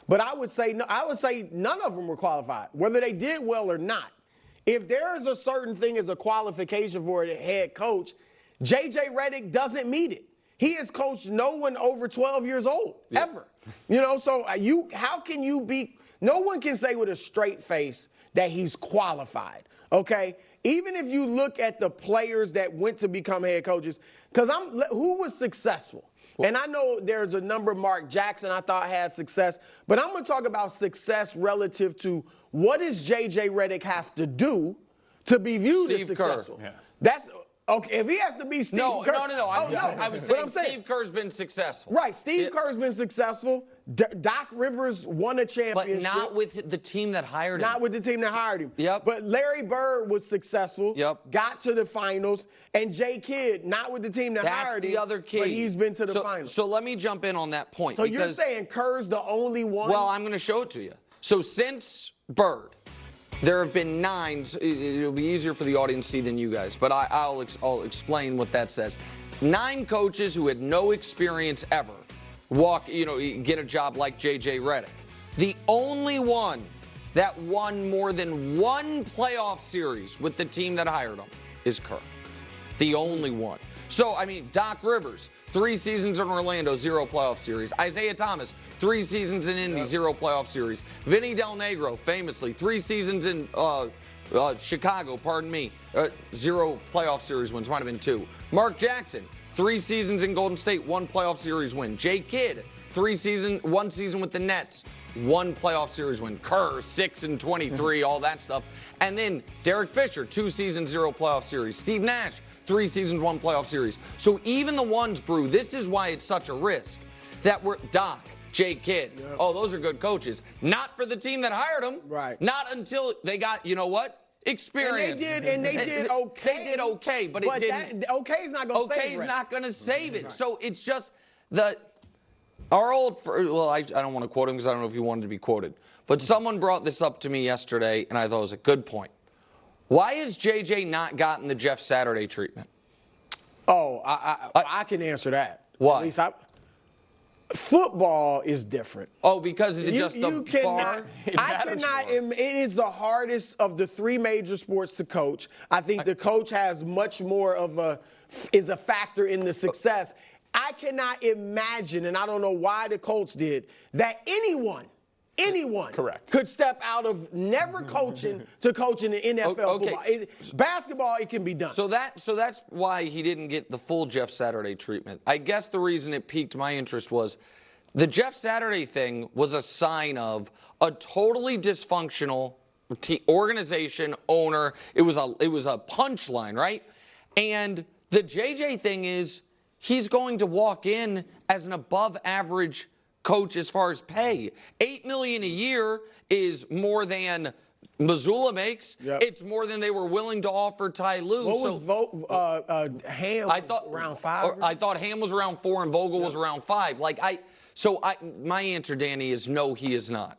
But I would say none of them were qualified, whether they did well or not. If there is a certain thing as a qualification for a head coach, JJ Redick doesn't meet it. He has coached no one over 12 years old, ever. So how can you be, no one can say with a straight face that he's qualified, okay? Even if you look at the players that went to become head coaches, because who was successful? And I know there's a number, Mark Jackson, I thought had success, but I'm going to talk about success relative to what does JJ Redick have to do to be viewed as successful? Yeah. That's okay. If he has to be Steve Kerr. No. I would say Steve Kerr's been successful. Right. Steve Kerr's been successful. Doc Rivers won a championship. But not with the team that hired him. Not with the team that hired him. Yep. But Larry Bird was successful. Yep. Got to the finals. And Jay Kidd, not with the team that hired him. That's the other key. But he's been to the finals. So let me jump in on that point. So you're saying Kerr's the only one? Well, I'm going to show it to you. So since Bird, there have been 9. It'll be easier for the audience to see than you guys, but I'll explain what that says. 9 coaches who had no experience ever get a job like JJ Redick. The only one that won more than one playoff series with the team that hired him is Kerr. The only one. So, Doc Rivers, 3 seasons in Orlando, 0 playoff series. Isaiah Thomas, 3 seasons in Indy, 0 playoff series. Vinny Del Negro, famously, 3 seasons in Chicago, 0 playoff series wins, might have been 2. Mark Jackson, 3 seasons in Golden State, 1 playoff series win. Jay Kidd, 1 season with the Nets, 1 playoff series win. Kerr, 6-23, all that stuff. And then Derek Fisher, 2 seasons, 0 playoff series. Steve Nash, 3 seasons, 1 playoff series. So even the ones, Brew, this is why it's such a risk that we're Doc, Jay Kidd. Yep. Oh, those are good coaches. Not for the team that hired them. Right. Not until they got, experience. And they did okay. They did okay, but it didn't. Okay is not going to save it. Okay is not going to save it. Right. So it's just our old, I don't want to quote him because I don't know if he wanted to be quoted, but someone brought this up to me yesterday, and I thought it was a good point. Why has JJ not gotten the Jeff Saturday treatment? Oh, I can answer that. Why? At least football is different. Oh, because of the bar? It is the hardest of the 3 major sports to coach. I think the coach has much more is a factor in the success. I cannot imagine, and I don't know why the Colts did, that anyone Correct. could step out of never coaching to coaching the NFL football. Basketball, it can be done. So that's why he didn't get the full Jeff Saturday treatment. I guess the reason it piqued my interest was the Jeff Saturday thing was a sign of a totally dysfunctional organization, owner. It was a punchline, right? And the JJ thing is he's going to walk in as an above average coach as far as pay. $8 million a year is more than Missoula makes. Yep. It's more than they were willing to offer Ty Lue. What was Ham around 5? I thought Ham was around 4 and Vogel was around 5. My answer, Danny, is no, he is not.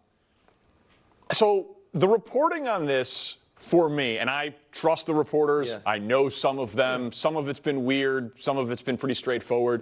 So the reporting on this, for me, and I trust the reporters. Yeah. I know some of them. Some of it's been weird. Some of it's been pretty straightforward.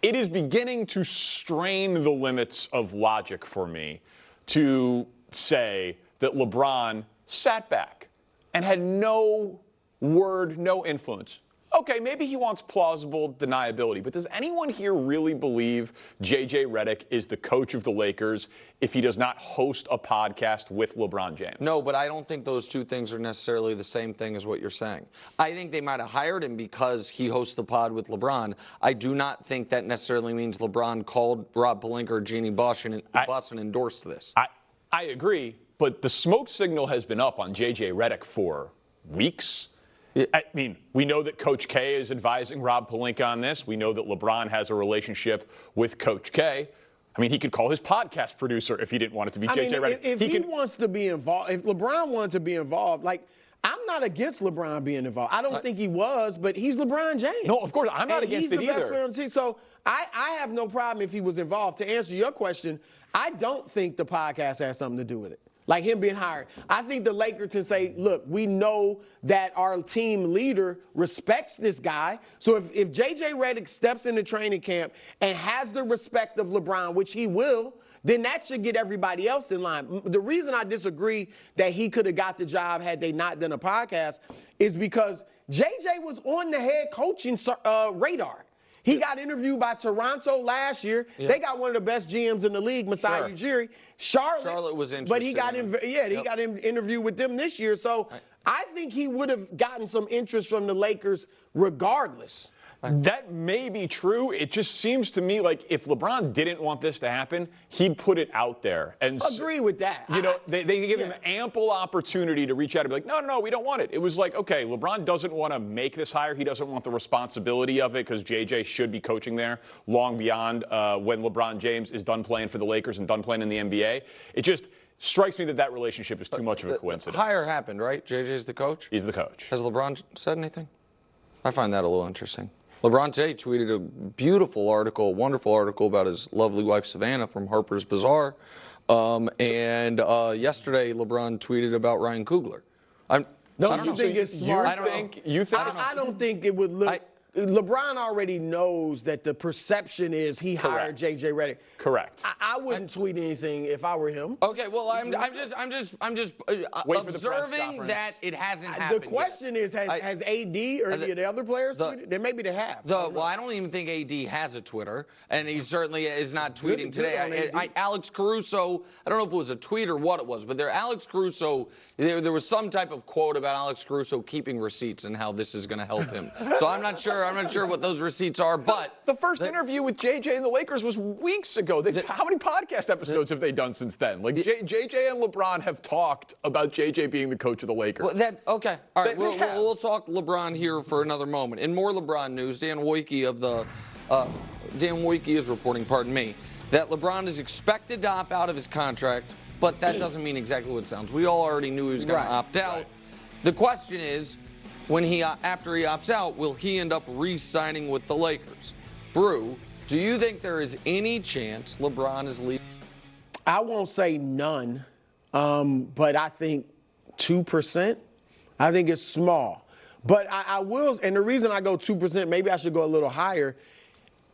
It is beginning to strain the limits of logic for me to say that LeBron sat back and had no word, no influence. Okay, maybe he wants plausible deniability, but does anyone here really believe JJ Redick is the coach of the Lakers if he does not host a podcast with LeBron James? No, but I don't think those two things are necessarily the same thing as what you're saying. I think they might have hired him because he hosts the pod with LeBron. I do not think that necessarily means LeBron called Rob Pelinka or Jeannie Buss and endorsed this. I agree, but the smoke signal has been up on JJ Redick for weeks. I mean, we know that Coach K is advising Rob Pelinka on this. We know that LeBron has a relationship with Coach K. I mean, he could call his podcast producer if he didn't want it to be JJ Redick. If he wants to be involved, if LeBron wanted to be involved, I'm not against LeBron being involved. I don't think he was, but he's LeBron James. No, of course, I'm not against it either. He's the best player on the team. So I have no problem if he was involved. To answer your question, I don't think the podcast has something to do with it. Like him being hired. I think the Lakers can say, look, we know that our team leader respects this guy. So if JJ Redick steps into training camp and has the respect of LeBron, which he will, then that should get everybody else in line. The reason I disagree that he could have got the job had they not done a podcast is because JJ was on the head coaching radar. He got interviewed by Toronto last year. Yeah. They got one of the best GMs in the league, Masai Ujiri. Charlotte was interesting. But he got he got him interviewed with them this year. So I think he would have gotten some interest from the Lakers regardless. That may be true. It just seems to me like if LeBron didn't want this to happen, he'd put it out there. And agree with that. You know, they give him ample opportunity to reach out and be like, no, we don't want it. It was like, okay, LeBron doesn't want to make this hire. He doesn't want the responsibility of it because JJ should be coaching there long beyond when LeBron James is done playing for the Lakers and done playing in the NBA. It just strikes me that relationship is too much of a coincidence. The hire happened, right? JJ's the coach? He's the coach. Has LeBron said anything? I find that a little interesting. LeBron today tweeted a beautiful article, wonderful article about his lovely wife Savannah from Harper's Bazaar. And yesterday, LeBron tweeted about Ryan Coogler. Don't you think it's smart? I don't think it would look. LeBron already knows that the perception is he hired JJ Redick. Correct. I wouldn't tweet anything if I were him. Okay, well, I'm just observing that it hasn't happened. The question is, has AD or any of the other players tweeted? Then maybe they have. Well, I don't even think AD has a Twitter, and he certainly is not tweeting today. Alex Caruso, I don't know if it was a tweet or what it was, but Alex Caruso, there was some type of quote about Alex Caruso keeping receipts and how this is going to help him. So I'm not sure what those receipts are, but the first interview with JJ and the Lakers was weeks ago. How many podcast episodes have they done since then? Like JJ and LeBron have talked about JJ being the coach of the Lakers. Okay, all right. We'll talk LeBron here for another moment. In more LeBron news, Dan Wojcicki is reporting, that LeBron is expected to opt out of his contract, but that doesn't mean exactly what it sounds. We all already knew he was going to opt out. Right. The question is, after he opts out, will he end up re-signing with the Lakers? Brew, do you think there is any chance LeBron is leaving? I won't say none, but I think 2%. I think it's small. But I will, and the reason I go 2%, maybe I should go a little higher.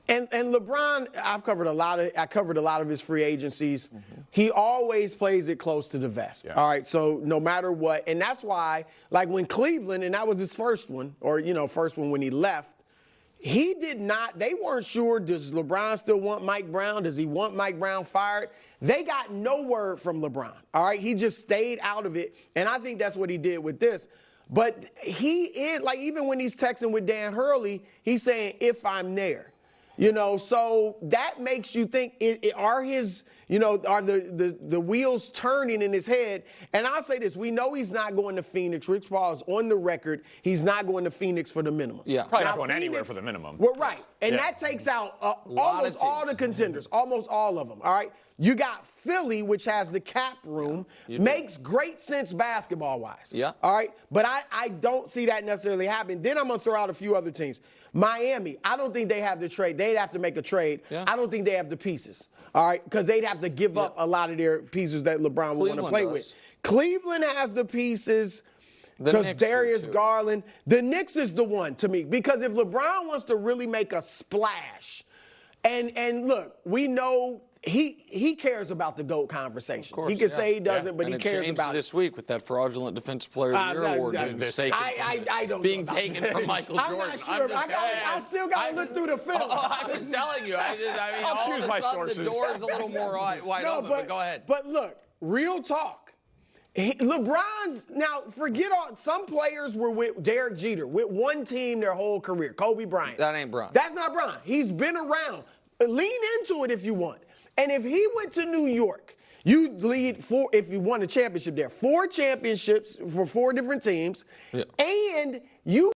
And LeBron, I covered a lot of his free agencies. Mm-hmm. He always plays it close to the vest. Yeah. All right, so no matter what, and that's why, like when Cleveland, and that was his first one, or first one when he left, he did not. They weren't sure. Does LeBron still want Mike Brown? Does he want Mike Brown fired? They got no word from LeBron. All right, he just stayed out of it, and I think that's what he did with this. But he is like even when he's texting with Dan Hurley, he's saying if I'm there. So that makes you think, are the wheels turning in his head? And I'll say this, we know he's not going to Phoenix. Rich Paul is on the record. He's not going to Phoenix for the minimum. Yeah. Probably not going anywhere for the minimum. Well, right. And that takes out almost all the contenders, almost all of them, all right? You got Philly, which has the cap room, makes great sense basketball-wise. Yeah. All right? But I don't see that necessarily happening. Then I'm going to throw out a few other teams. Miami, I don't think they have the trade. They'd have to make a trade. Yeah. I don't think they have the pieces, all right? Because they'd have to give up a lot of their pieces that LeBron would want to play with. Cleveland has the pieces because Darius Garland. The Knicks is the one to me. Because if LeBron wants to really make a splash, and look, we know he cares about the GOAT conversation. Course, he can say he doesn't, but he cares about it. This week with that fraudulent Defensive Player of the Year award being taken from Michael Jordan. I'm not sure. I still got to look through the film. I'm just telling you. I'll choose my sources. The door's a little more wide open, but go ahead. But look, real talk. LeBron's, now forget all, some players were with Derek Jeter, with one team their whole career, Kobe Bryant. That ain't Bron. That's not Bron. He's been around. Lean into it if you want. And if he went to New York, you lead if you won a championship there, 4 championships for 4 different teams, and you